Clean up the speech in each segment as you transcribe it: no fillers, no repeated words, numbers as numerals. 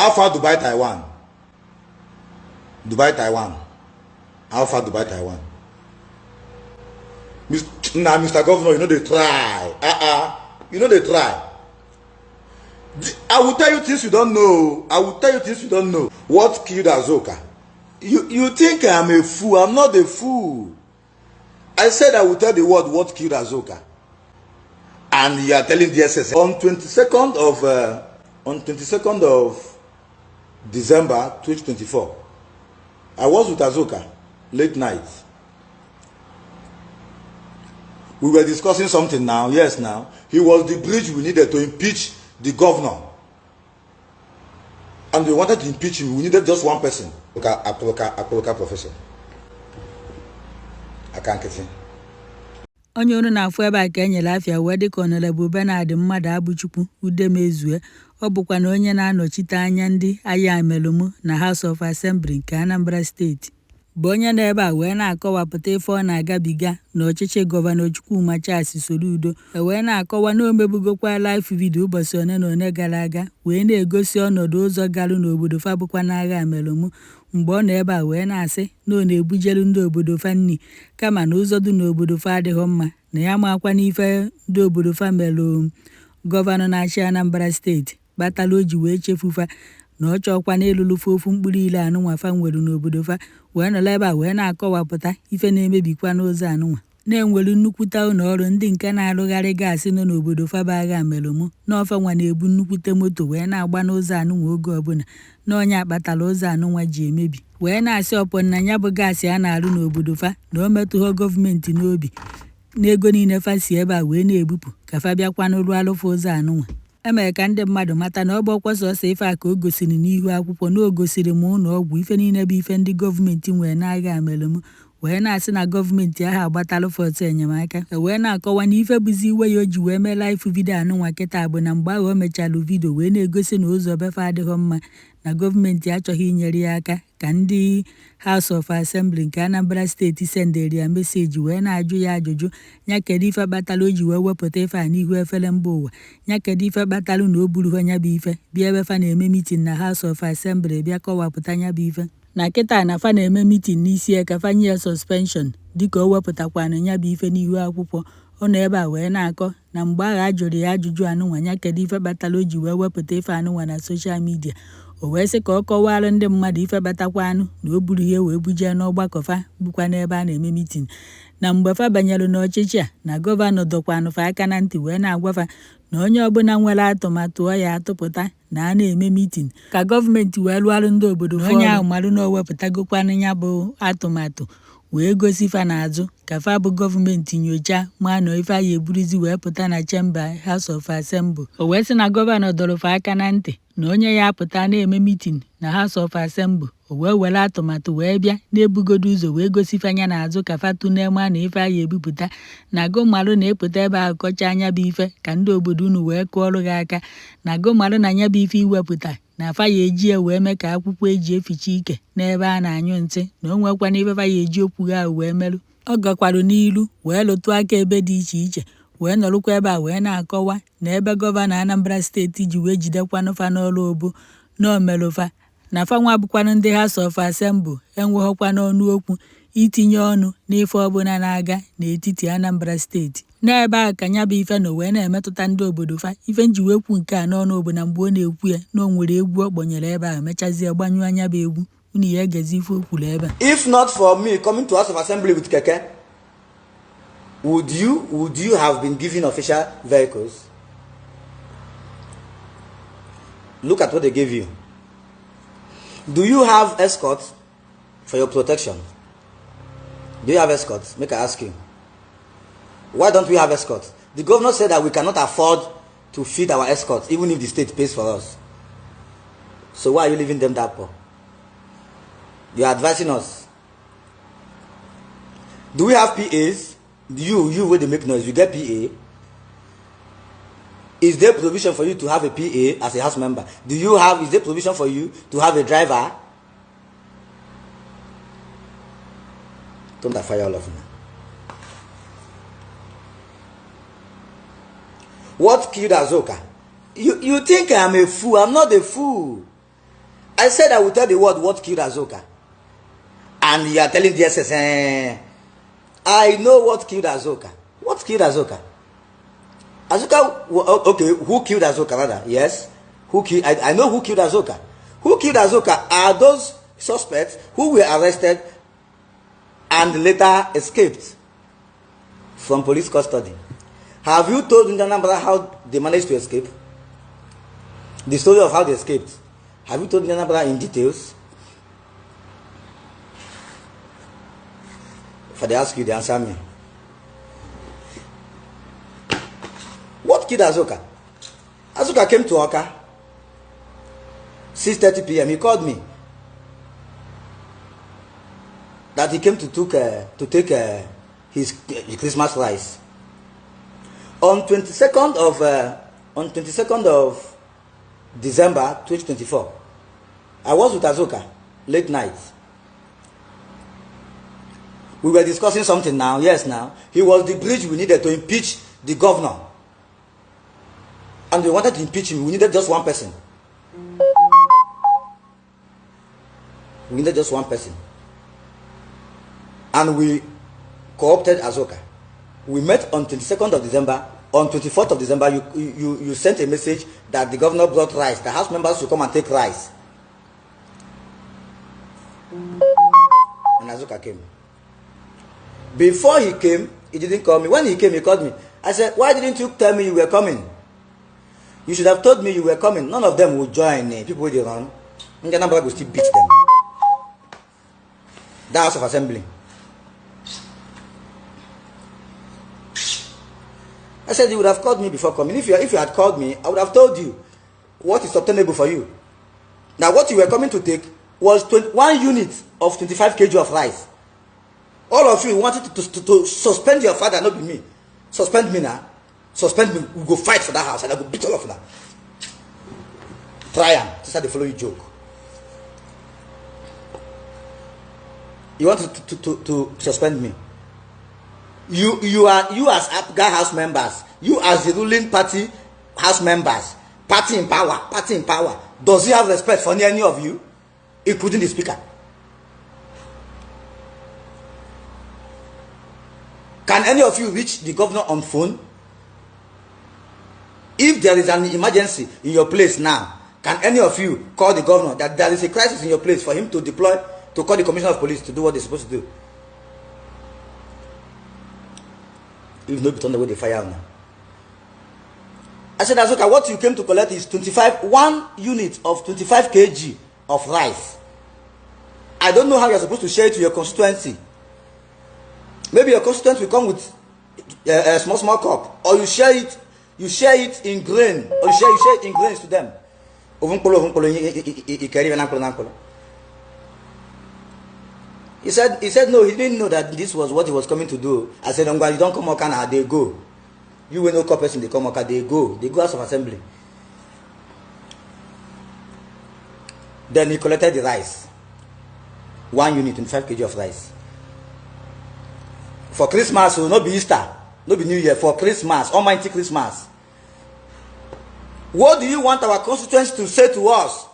Alpha Dubai Taiwan. Dubai Taiwan. Alpha Dubai Taiwan. Now, Mr. Governor, you know they try. You know they try. I will tell you things you don't know. I will tell you things you don't know. What killed Azoka? You think I'm a fool? I'm not a fool. I said I will tell the world what killed Azoka. And you are telling DSS on 22nd of December 2024. I was with Azoka late night. We were discussing something now. Yes, now he was the bridge we needed to impeach the governor. And we wanted to impeach him. We needed just one person. Akoloka professor. I can't get it. Onye ọrụ na-afụ ebe a ka enyere afịa wee dị ka Honorable Bernard mmadụ Abụchukwu Udemezue. Ọ bụkwa na onye na-anọchite anya ndị agha amelumu na House of Assembly nke Anambra State. Bụ onye na-ebe a wee na-akọwapụta ife ọ na-agabiga n'ọchịchị gọvanọ Chukwuma Soludo. Wee na-akọwa na o mebugokwa live video ụbọchị one na one gara aga wee na-egosi ọnọdụ ụzọ galụ n'obodo fa bụkwa n'agha amelumu. Mgbe ọ na-ebe a wee na-asị na ọ na-ebujelu ndị obodo fa nni kama na ụzọ dị n'obodo fa adịghị mma na ya makwa n'ife ndị obodo fa melụ gọvanọ na-achị Anambra State kpatala o ji wee chefufa na ọ chọkwa n'elulufe ofu mkpụrụ ile anụnwa fa nwere n'obodo fa wee nọla ebe a wee na-akọwapụta ife na-emebikwa n'ụzọ anụnwa na-enwelu nnukwute ụlọ ọrụ ndị nke na-arụgharị gaasị nọ n'obodo fa bụ agha amelumu n'ofe nwa na-ebu nnukwute moto wee na-agba n'ụzọ anụnwa oge ọbụla na onye akpatala ụzọ anụnwa ji emebi wee na-asị ọpọ na ya bụ gaasị a na-arụ n'obodo fa na o metụghọ gọọmenti n'obi n'ego niile fa si ebe a wee na-ebupụ ka fa bịakwa n'ụrụ alụfụ ụzọ anụnwa. Emere ka ndị mmadụ mata na ọ bụ ọkwa sọsọ ife a ka o gosiri n'ihu akwụkwọ na o gosiri m ụlọ ọgwụ ife niile bụ ife ndị gọọmenti nwere n'agha amelumu wee na-asị na gọọmenti ahụ agbatalụ fọtụ enyemaka wee na-akọwa na ife bụzi iwe ya o ji wee mee live vidio anụnwa kịta bụ na mgbe ahụ o mechalụ vidio wee na-egosi na ụzọ befe adịghị mma na gọọmenti achọghị inyere ya aka ka ndị House of Assembly nke Anambra State senderi ya meseji wee na-ajụ ya ajụjụ nya kedu ife kpatalụ o ji wee wepụta ife a n'ihu efere mba ụwa nya kedu ife kpatalụ na o buru ha nya bụ ife bịa ebe fa na-eme mitin na House of Assembly bịa kọwapụta nya bụ ife na kịta na fa na-eme mitin n'isi eka fa nye suspension dịka o wepụtakwana nya bụ ife n'ihu akwụkwọ. Ọ nọ ebe a wee na-akọ na mgbe agha ajụrụ ya ajụjụ anụnwa nya kedu ife kpatalụ o ji wee wepụta ife anụnwa na soshal midia o wee sị ka ọ kọwara ndị mmadụ ife batakwanụ na o buru ihe wee bujee n'ọgbakọ fa bụkwa n'ebe a na-eme mitin na mgbe fa banyere n'ọchịchị a na gọvanọ dọkwanụ fa aka na ntị wee na-agwafa na onye ọbụla nwere atụmatụ ọ ya atụpụta na a na-eme mitin ka gọọmenti wee lụọrụ ndị obodo onye ahụ marụ na o wepụtagokwanụ ya bụ atụmatụ wee gosi fa n'azụ ka fa bụ gọọmenti nyocha ma na ife anyị eburizi wee pụta na Chamber House of Assembly. O wee sị na gọvanọ dọrọ fa aka na ntị na onye ya apụta na-eme mitin na House of Assembly o wee were atụmatụ wee bịa na-ebugodo ụzọ wee gosi fa anya n'azụ ka fa tụnema na ife anyị ebupụta na gụmalụ na-epụta ebe ahụ kọcha anya bụ ife ka ndị obodo unu wee kụọrụ gị aka na gụmalụ na anya bụ ife iwepụta na fa ya eji ya wee mee ka akwụkwọ eji eficha ike n'ebe a na-anyụ ntị na o nwekwa n'ife fa ya eji okwu ha wee merụ. Ọ gakwarụ n'ilu wee lụtụ aka ebe dị iche iche wee nọrụkwa ebe a wee na-akọwa na ebe gọvanọ Anambra Steeti ji wee jidekwanụ fa n'ọrụ obu na omelụfa na fa nwa bụkwanụ ndị House of Assembly enweghọkwa n'ọnụ okwu itinye ọnụ n'ife ọbụla na-aga n'etiti Anambra Steeti. N'ebe a ka nya bụ ife na wee na-emetụta ndị obodo fa ife njiwekwu nke a n'ọnụ obodo mgbe ọ na-ekwu ya na o nwere egwu ọ kpọnyere ebe a mechazie gbanyụ anya bụ egwu unu ya egezi ife o kwuru ebe a. If not for me coming to House of Assembly with keke, would you have been given official vehicles? Look at what they gave you. Do you have escorts for your protection? Do you have escorts? Make I ask you. Why don't we have escorts? The governor said that we cannot afford to feed our escorts even if the state pays for us. So why are you leaving them that poor? You are advising us. Do we have PAs? You where they make noise, you get PA? Is there provision for you to have a PA as a house member? Is there provision for you to have a driver? Don't fire all of them. What killed Azoka? You think I'm a fool? I'm not a fool. I said I will tell the world what killed Azoka. And you are telling DSS, I know what killed Azoka. What killed Azoka? Azoka, okay, who killed Azoka rather? Yes. Who killed? I know who killed Azoka. Who killed Azoka are those suspects who were arrested and later escaped from police custody. Have you told Anambra how they managed to escape? The story of how they escaped. Have you told Anambra in details? If they ask you, they answer me. What killed Azoka? Azoka came to Oka. 6:30 p.m. He called me that he came to take his Christmas rice. On 22nd of December 2024, I was with Azoka late night. We were discussing something now. Yes, now he was the bridge we needed to impeach the governor, and we wanted to impeach him. We needed just one person. We needed just one person. And we co-opted Azoka. We met on 22nd of December. On 24th of December, you sent a message that the governor brought rice. The House members should come and take rice. And Azoka came. Before he came, he didn't call me. When he came, he called me. I said, why didn't you tell me you were coming? You should have told me you were coming. None of them would join. People will run. And Anambra will still beat them. The House of Assembly. I said you would have called me before coming. If you had called me, I would have told you what is obtainable for you. Now what you were coming to take was 1 unit of 25 kg of rice. All of you wanted to suspend your father, not be me. Suspend me now. Suspend me. We'll go fight for that house and I will beat all of them. Try and start the following joke. You want to suspend me? You as APGA House members, you as the ruling party House members, party in power. Does he have respect for any of you, including the speaker? Can any of you reach the governor on phone? If there is an emergency in your place now, can any of you call the governor that there is a crisis in your place for him to deploy, to call the commissioner of police to do what they're supposed to do? If not, on the way they fire now. I said, Azoka, what you came to collect is 1 unit of 25 kg of rice. I don't know how you're supposed to share it to your constituency. Maybe your constituents will come with a small cup, or you share it in grain, or you share it in grains to them. He said no, he didn't know that this was what he was coming to do. I said, you don't come Oka now, they go. You will no call person, they come Oka, they go House of Assembly. Then he collected the rice. 1 unit, 25 kg of rice. For Christmas, so not be Easter, not be New Year, for Christmas, Almighty Christmas. What do you want our constituents to say to us?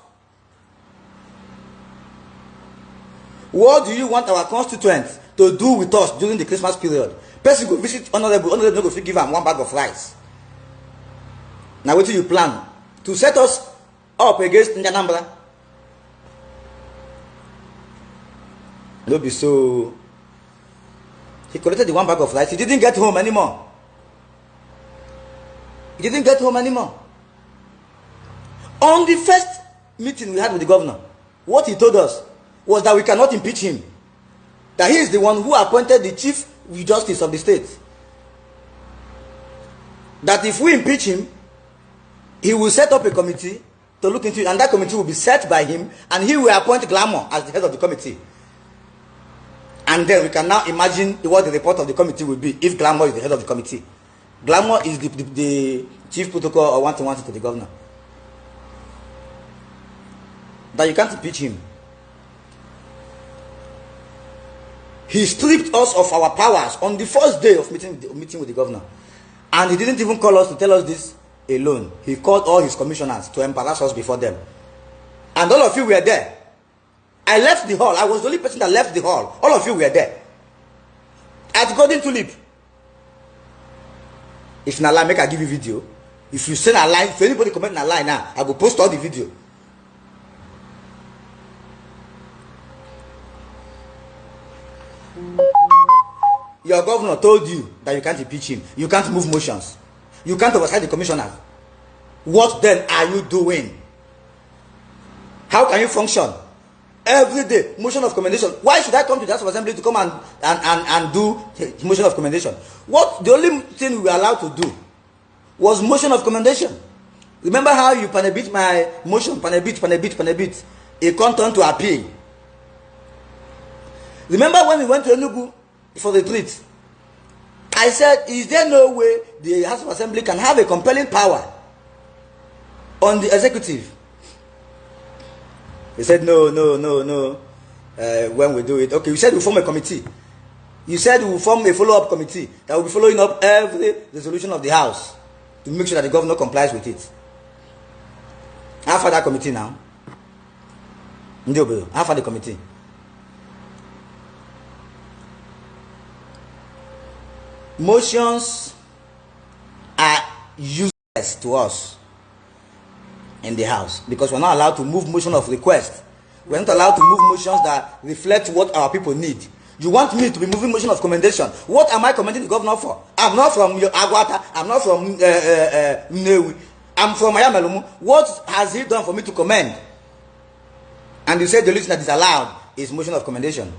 What do you want our constituents to do with us during the Christmas period? Person go visit honorable no go fit give am 1 bag of rice. Now what do you plan? To set us up against Anambra? No be so. He collected the 1 bag of rice. He didn't get home anymore. On the first meeting we had with the governor, what he told us was that we cannot impeach him. That he is the one who appointed the Chief Justice of the state. That if we impeach him, he will set up a committee to look into it, and that committee will be set by him, and he will appoint Glamour as the head of the committee. And then we can now imagine what the report of the committee will be if Glamour is the head of the committee. Glamour is the chief protocol or one-to-one to the governor. That you can't impeach him. He stripped us of our powers on the first day of meeting with the governor. And he didn't even call us to tell us this alone. He called all his commissioners to embarrass us before them. And all of you were there. I left the hall. I was the only person that left the hall. All of you were there. At Golden Tulip. If na lie, make I give you video. If you send a line, if anybody comment na lie now, I will post all the video. Your governor told you that you can't impeach him. You can't move motions. You can't oversight the commissioners. What then are you doing? How can you function? Every day, motion of commendation. Why should I come to the House of Assembly to come and do motion of commendation? What the only thing we were allowed to do was motion of commendation. Remember how you panabit my motion, panabit. It can't turn to appeal. Remember when we went to Enugu for the retreat? I said, is there no way the House of Assembly can have a compelling power on the executive? He said, no. When we do it, okay, you said we form a committee. You said we will form a follow-up committee that will be following up every resolution of the House to make sure that the governor complies with it. After that committee now, after the committee, motions are useless to us in the House because we're not allowed to move motion of request. We're not allowed to move motions that reflect what our people need. You want me to be moving motion of commendation? What am I commending the governor for? I'm not from Agwata. I'm not from Nnewi. I'm from Ayamelumu. What has he done for me to commend? And you said the list that is allowed is motion of commendation.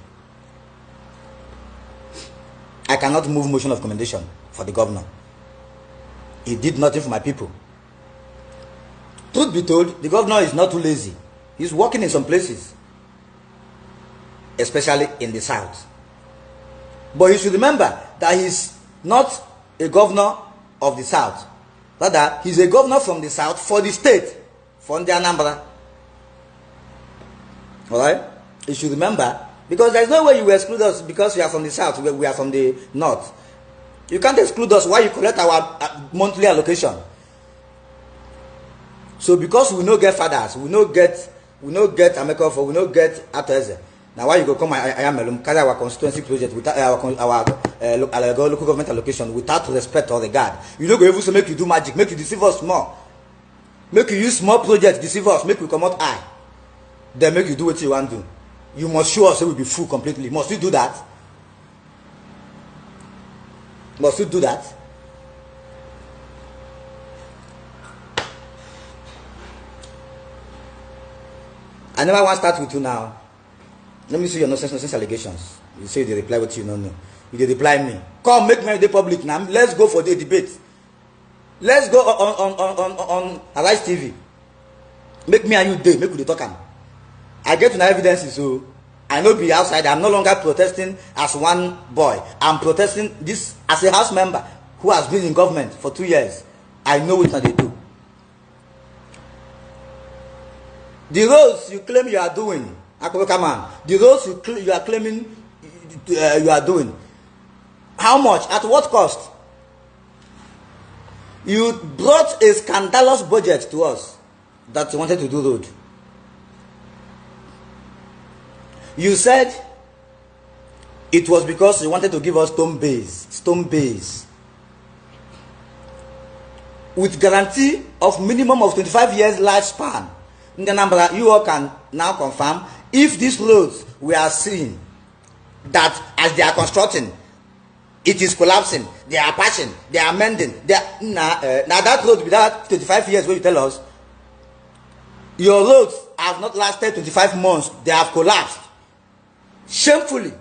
I cannot move motion of commendation for the governor. He did nothing for my people. Truth be told, the governor is not too lazy. He's working in some places, especially in the south. But you should remember that he's not a governor of the south. Rather, he's a governor from the south for the state, from the Anambra. Alright? You should remember, because there's no way you will exclude us because we are from the south, we are from the north. You can't exclude us while you collect our monthly allocation. So because we no get fathers, we no get Ameko, we no get Ateze. Now why you go come I am carry our constituency project without our local government allocation without respect or regard. You no go even say make you do magic, make you deceive us more. Make you use small project deceive us, make we come out high. Then make you do what you want to do. You must show us that we be full completely. Must you do that? Must you do that? I never want to start with you now. Let me see your nonsense allegations. You say they reply what you don't know. You they reply me. Come, make me the public now. Let's go for the debate. Let's go on Arise TV. Make me and you day. Make we talk. I get to know evidences, so I know be outside. I'm no longer protesting as one boy. I'm protesting this as a house member who has been in government for 2 years. I know what they do. The roads you claim you are doing, the roads you are claiming you are doing, how much? At what cost? You brought a scandalous budget to us that you wanted to do road. You said it was because you wanted to give us stone base, with guarantee of minimum of 25 years lifespan. In the number, you all can now confirm if these roads we are seeing that as they are constructing, it is collapsing, they are patching, they are mending. Now that road without 25 years, what you tell us, your roads have not lasted 25 months, they have collapsed. Shamefully.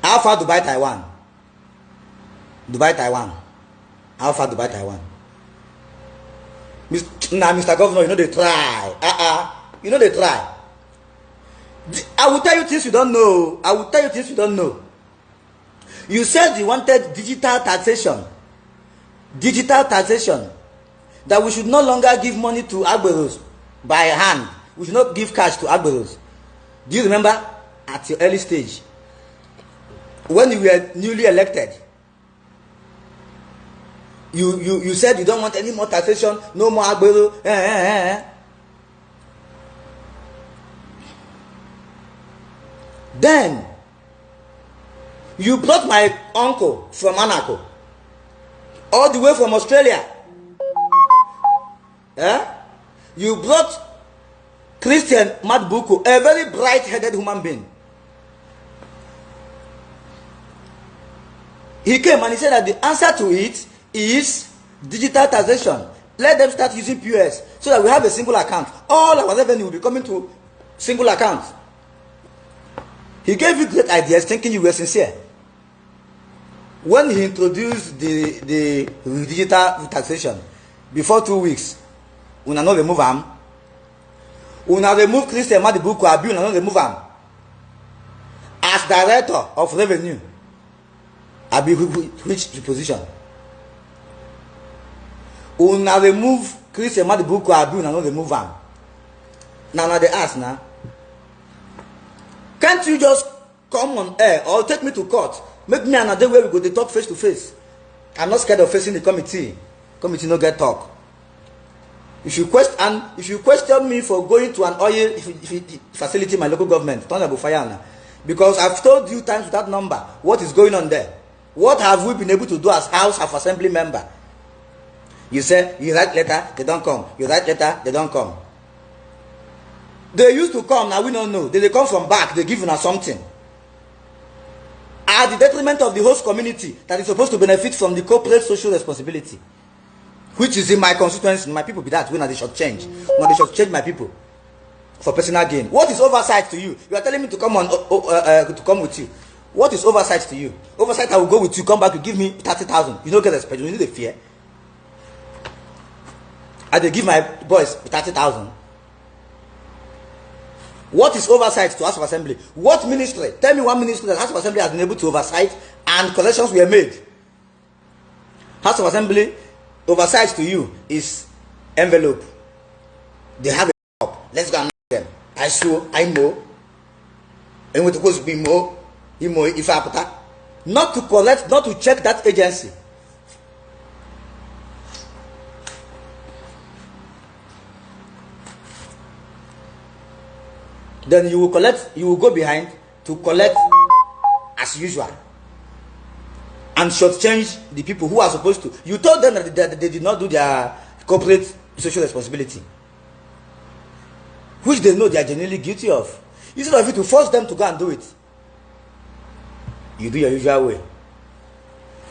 How far Dubai, Taiwan? Dubai, Taiwan. How far Dubai, Taiwan? Mr. Governor, you know they try. You know they try. I will tell you things you don't know. I will tell you things you don't know. You said you wanted digital taxation. Digital taxation. That we should no longer give money to Agberos. by hand. We should not give cash to Agberos. Do you remember at your early stage when you were newly elected? You said you don't want any more taxation, no more Agbero. Then you brought my uncle from Monaco all the way from Australia. You brought Christian Madbuku, a very bright-headed human being. He came and he said that the answer to it is digital taxation. Let them start using POS so that we have a single account. All our revenue will be coming to single account. He gave you great ideas thinking you were sincere. When he introduced the digital taxation, before 2 weeks, una no remove am. Una remove Christian Madibuku Abi, una no remove am. As director of revenue, Abi which position? Una remove Christian Madibuku Abi, una no remove am. Now they ask now. Can't you just come on air or take me to court? Make me another way we go to talk face to face. I'm not scared of facing the committee. Committee no get talk. If you question me for going to an oil facility in my local government, turn about fire now. Because I've told you times without number what is going on there. What have we been able to do as House of Assembly member? You say you write letter, they don't come. You write letter, they don't come. They used to come, now we don't know. They come from back, they give us something. At the detriment of the host community that is supposed to benefit from the corporate social responsibility, which is in my constituency. My people be that when they should change. When they should change my people for personal gain. What is oversight to you? You are telling me to come on to come with you. What is oversight to you? Oversight, I will go with you, come back, you give me 30,000. You don't get respect, you need a fear. I they give my boys 30,000. What is oversight to House of Assembly? What ministry? Tell me one ministry that House of Assembly has been able to oversight and collections were made. House of Assembly oversight to you is envelope. They have a job. Let's go and them. I saw, I know. And we're supposed to be more, if I put that. Not to collect, not to check that agency. Then you will collect, you will go behind to collect as usual and shortchange the people who are supposed to. You told them that they did not do their corporate social responsibility, which they know they are genuinely guilty of. Instead of you to force them to go and do it, you do your usual way.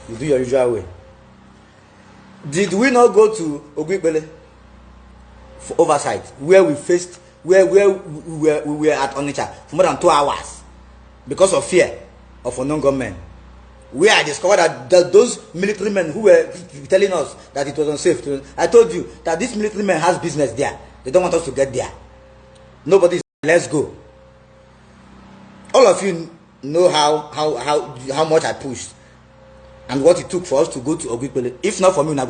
You do your usual way. Did we not go to Ogwibele for oversight, where we faced, where we were at Onitsha for more than 2 hours because of fear of unknown gunmen? Where I discovered that those military men who were telling us that it was unsafe, I told you that this military man has business there. They don't want us to get there. Nobody's let's go. All of you know how much I pushed and what it took for us to go to Ogwipele. If not for me, when I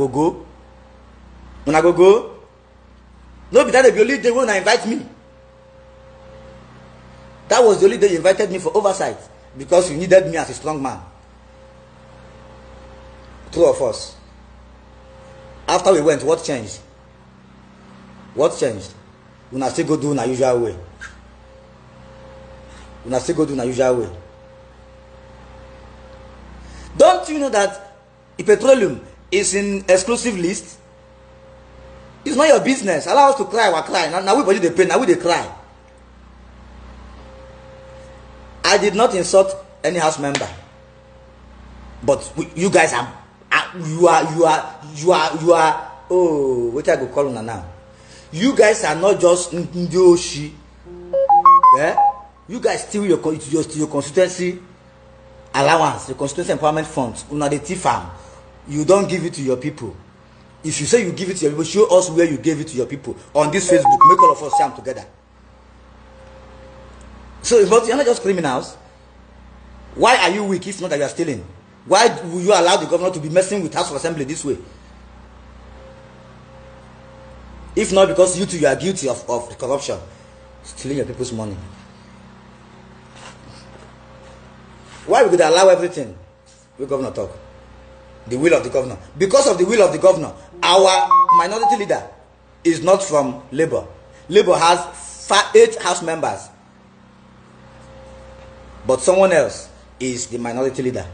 go. No, but that the only day when I invite me. That was the only day you invited me for oversight because you needed me as a strong man. Two of us. After we went, what changed? What changed? We still go do in our usual way. We still go do in our usual way. Don't you know that the petroleum is in exclusive list? It's not your business. Allow us to cry, we cry. Now we body the pain, now we they cry. I did not insult any house member. But you guys are you are oh, what I go call on now. You guys are not just Ndoshi. Yeah? You guys steal your constituency allowance, your constituency empowerment funds, una the farm. You don't give it to your people. If you say you give it to your people, show us where you gave it to your people on this Facebook. Make all of us stand together. So, but you're not just criminals. Why are you weak if not that you are stealing? Why will you allow the governor to be messing with House of Assembly this way? If not because you two, you are guilty of corruption, stealing your people's money. Why we could allow everything? We governor talk. The will of the governor. Because of the will of the governor, our minority leader is not from Labour. Labour has 8 House members. But someone else is the minority leader.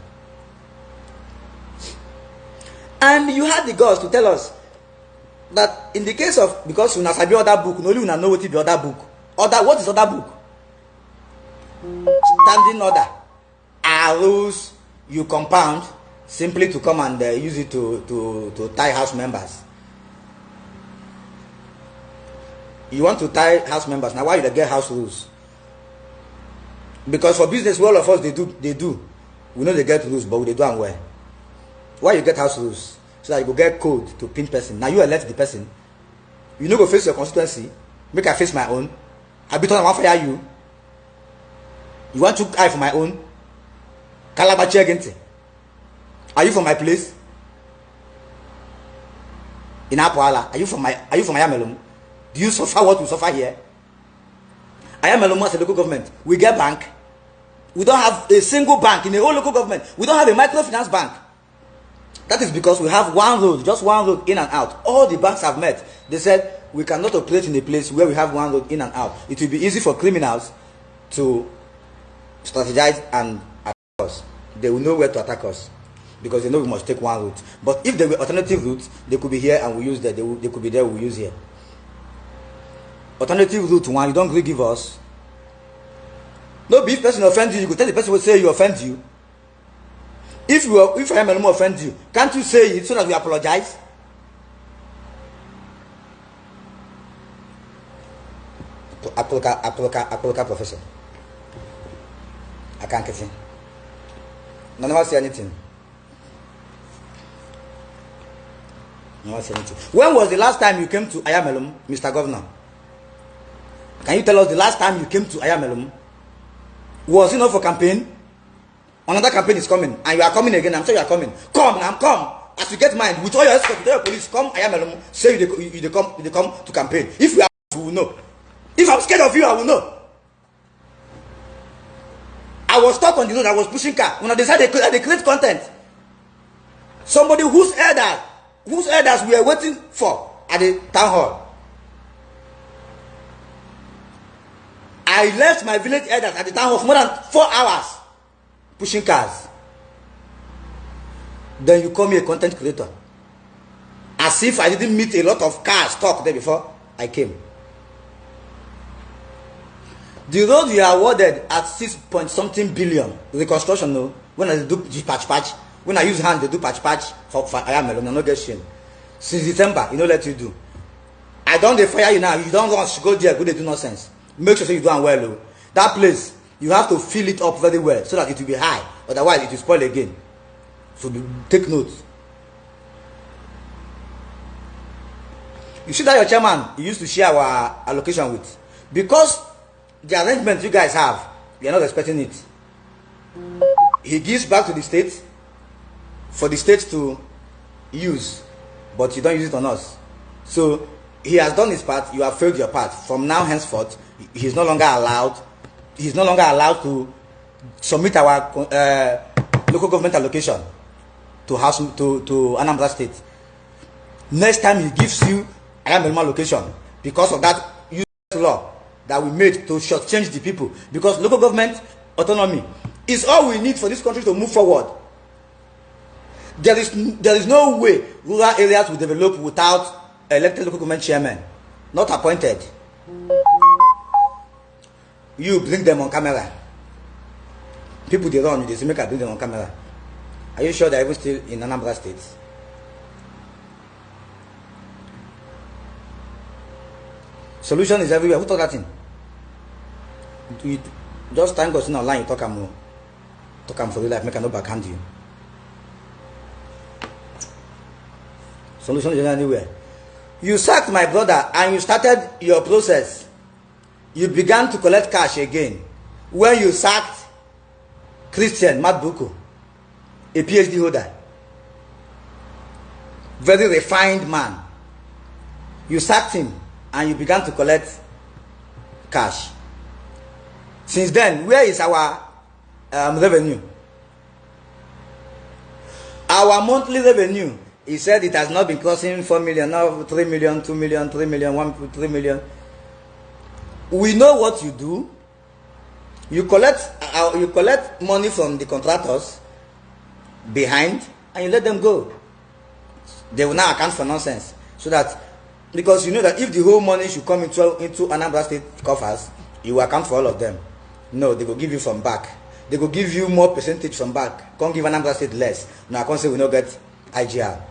And you had the guts to tell us that in the case of, because una sabi other book, no only una know what is the other book. What is other book? Standing order are rules you compound simply to come and use it to tie house members. You want to tie house members. Now why you get house rules? Because for business, all of us they do. We know they get rules, but they do them well. Why you get house rules? So that you go get code to pin person. Now you elect the person. You no go face your constituency. Make I face my own. I be told I want fire you. You want to eye for my own? Calabachi against it. Are you from my place? In Apuala, are you from Ayamelum? Do you suffer what we suffer here? Ayamelum as a local government. We get bank. We don't have a single bank in the whole local government. We don't have a microfinance bank. That is because we have one road, just one road in and out. All the banks have met. They said we cannot operate in a place where we have one road in and out. It will be easy for criminals to strategize and attack us. They will know where to attack us because they know we must take one route. But if there were alternative routes, they could be here and we use that. They could be there, we use here. Alternative route one, you don't really give us. No, if person offend you, you could tell the person will say you offend you. If I am a offend you, can't you say it so that we apologize? Apoloka professor. I can't get in. No, never say anything. Never say anything. When was the last time you came to Ayamelum, Mr. Governor? Can you tell us the last time you came to Ayamelum? Was it not for campaign? Another campaign is coming, and you are coming again. I'm sure you are coming. Come now, come. As you get mine, with all your escort, with all your police, come Ayamelum. Say you come to campaign. If we are, we will know. If I'm scared of you, I will know. I was stuck on the road. I was pushing car. When I decided they create content, somebody whose elders we were waiting for at the town hall. I left my village elders at the town hall for more than 4 hours pushing cars. Then you call me a content creator. As if I didn't meet a lot of cars stuck there before I came. The road you are awarded at 6-point-something billion reconstruction, no. When I do patch, when I use hand, they do patch for Ayamelum, I no get shame. Since December, you know let you do. I don't dey fire you now. You don't want to go there, go dey do nonsense. Make sure you do it well. Oh. That place, you have to fill it up very well so that it will be high. Otherwise, it will spoil again. So take note. You see that your chairman, he used to share our allocation with. Because the arrangement you guys have, they are not expecting it. He gives back to the state for the state to use, but you don't use it on us. So he has done his part, you have failed your part. From now henceforth, he is no longer allowed. He is no longer allowed to submit our local government allocation to Anambra State. Next time he gives you Ayamelum allocation because of that law that we made to shortchange the people. Because local government autonomy is all we need for this country to move forward. There is no way rural areas will develop without elected local government chairman, not appointed. You bring them on camera. People they run, they say make I bring them on camera. Are you sure they're even still in Anambra State? Solution is everywhere. Who talk that thing? You just thank God online, you talk am for real life, make I no backhand you. Solution is anywhere. You sacked my brother and you started your process. You began to collect cash again. When you sacked Christian Madbuko, a PhD holder, very refined man. You sacked him and you began to collect cash. Since then, where is our revenue? Our monthly revenue, he said it has not been crossing 4 million, now 3 million, 2 million, 3 million, 3 million. We know what you do. You collect money from the contractors behind and you let them go. They will now account for nonsense. So that, because you know that if the whole money should come into Anambra State coffers, you will account for all of them. No, they will give you from back. They will give you more percentage from back. Can't give Anambra State less. Now I can't say we don't get IGR.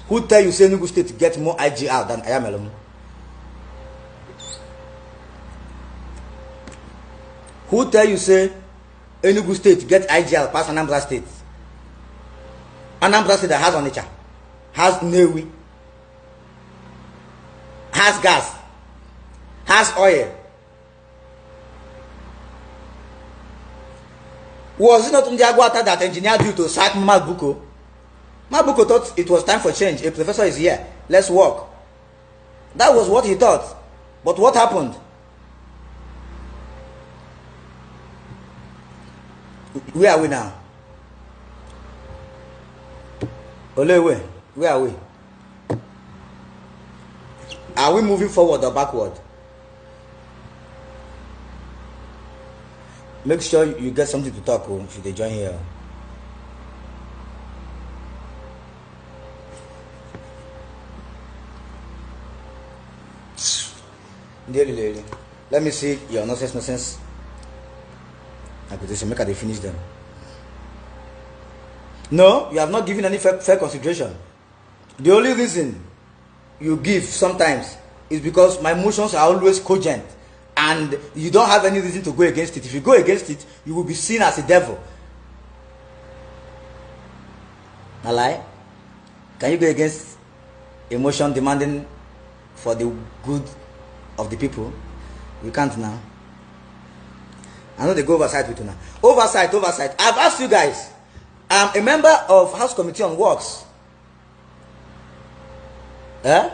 Who tell you say Enugu State get more IGR than Ayamelum? Who tell you say Enugu State get IGR past Anambra State? Anambra State that has Onitsha, has Newi, has gas, has oil. Was it not Ndiagwata that engineered you to sack Mabuko? Mabuko thought it was time for change. A professor is here. Let's work. That was what he thought. But what happened? Where are we now? Olewe, where are we? Are we moving forward or backward? Make sure you get something to talk if they join here. Daily. Let me see your nonsense. I could just make they finish them. No, you have not given any fair consideration. The only reason you give sometimes is because my motions are always cogent and you don't have any reason to go against it. If you go against it, you will be seen as a devil. A lie? Can you go against a motion demanding for the good of the people? You can't now. I know they go oversight with you now. Oversight. I've asked you guys. I'm a member of House Committee on Works. To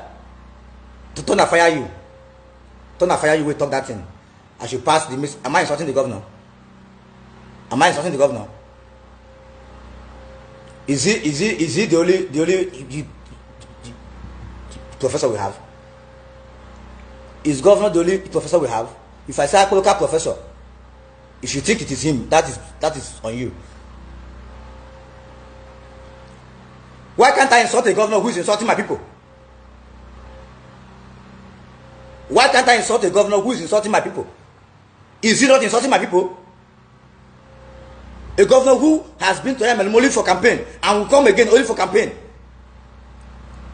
turn a fire you. Will talk that thing. I should pass the miss. Am I insulting the governor? Is he the only professor we have? Is governor the only professor we have? If I say a local professor, if you think it is him, that is on you. Why can't I insult a governor who is insulting my people? Why can't I insult a governor who is insulting my people? Is he not insulting my people? A governor who has been to Ayamelum only for campaign and will come again only for campaign.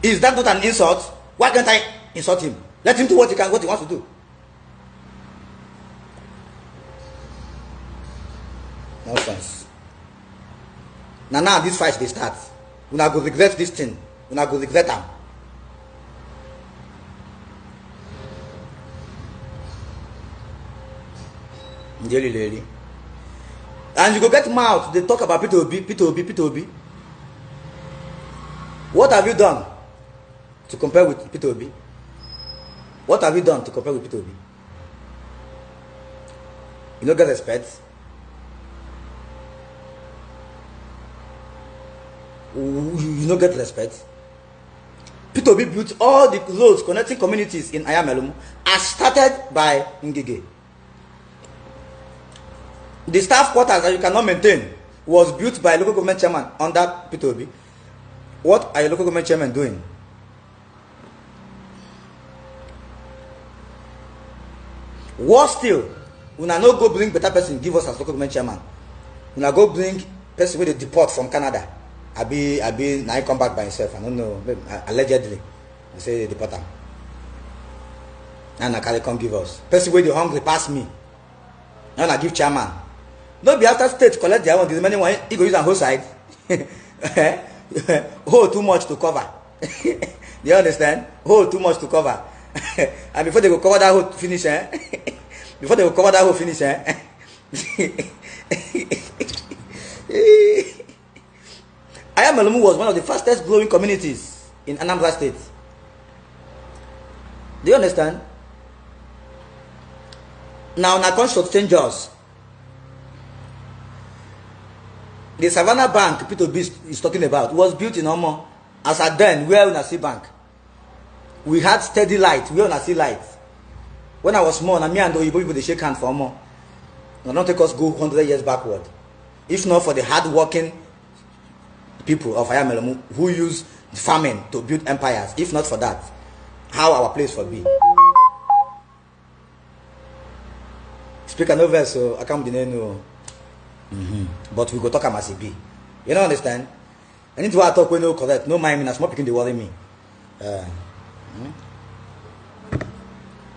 Is that not an insult? Why can't I insult him? Let him do what he wants to do. Nonsense. Now this fight they start. Una go regret this thing. Una go regret them. Really. And you go get mouth. They talk about P2B. What have you done to compare with P2B? What have you done to compare with P2B? You don't get respect. You don't get respect. P2B built all the roads connecting communities in Ayamelum as started by Ngige. The staff quarters that you cannot maintain was built by local government chairman under P2B. What are your local government chairmen doing? Worse still, when I no go bring better person, give us as local government chairman. When I go bring person with a deport from Canada, I be now he come back by himself. I don't know, allegedly. They say they deport him. And I can't come give us. Person with the hungry pass me. And I give chairman. Don't be after state collect their own. The remaining one, he go use on whole side. Hold too much to cover. Do you understand? Hold too much to cover. And before they go cover that whole finish, Ayamelum was one of the fastest growing communities in Anambra State. Do you understand? Now come short-change us. The Savannah Bank Peter B is talking about was built in Omo. As at then, where una see bank, we had steady light. We una see light. When I was small, me and the Oyibo people they shake hands for Omo. Now don't take us go 100 years backward. If not for the hard-working people of Ayamelum who use farming to build empires, if not for that, how our place would be. Speak no verse, so I can't know. But we go talk as it be. You don't understand? I need to talk when no correct. No mind me, na small picking the worry me.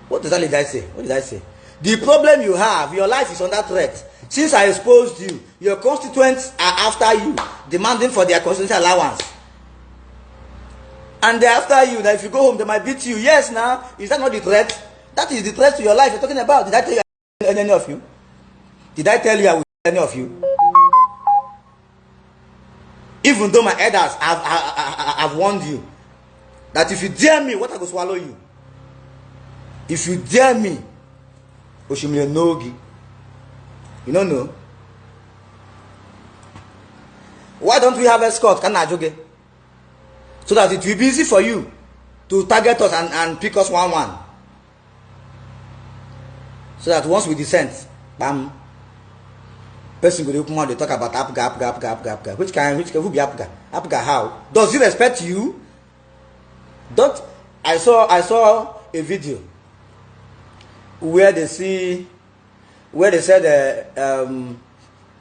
What does that say? What did I say? The problem you have, your life is under threat. Since I exposed you, your constituents are after you, demanding for their constituency allowance. And they're after you, that if you go home, they might beat you. Yes, now, is that not the threat? That is the threat to your life you're talking about. Did I tell you I will any of you? Did I tell you I will any of you? Even though my elders have warned you, that if you dare me, what I go swallow you? If you dare me, Oshimile Nogi. You don't know? Why don't we have escort? So that it will be easy for you to target us and pick us one. So that once we descend, bam, person go open mouth, they talk about Apga. Which who be Apga? Apga how? Does he respect you? Don't. I saw a video where they said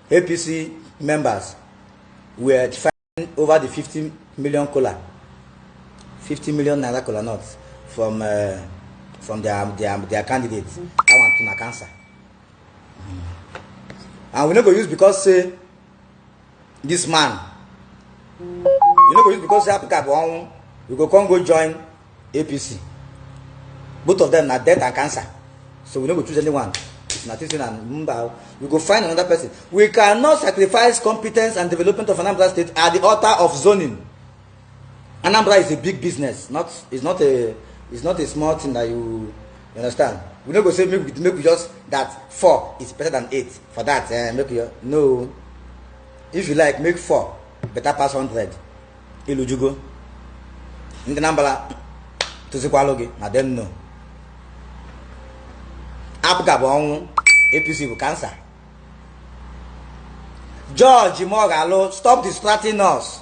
APC members were fighting over the 50 million kola, 50 million naira kola nuts from their candidates. I want to na cancer. And we not go use because say this man. You not go use because say Africa we go come go join APC. Both of them are death and cancer. So we not go choose anyone. We go find another person. We cannot sacrifice competence and development of Anambra State at the altar of zoning. Anambra is a big business. It's not a small thing that you understand. We not go say make we just that 4 is better than 8 for that. No. If you like, make 4 better pass 100. Ilujugo. In the number to Zikwalogi, I don't know. Apgabon APC will cancer. George Mogalo, stop distracting us.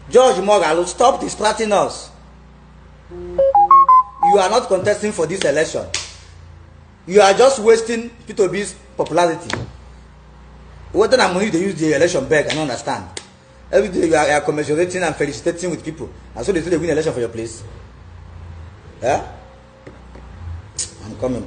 George Mogalo, stop distracting us. You are not contesting for this election. You are just wasting P2B's popularity. What kind of money they use the election back? I don't understand. Every day you are commiserating and felicitating with people, and so they say they win election for your place. Yeah? I'm coming.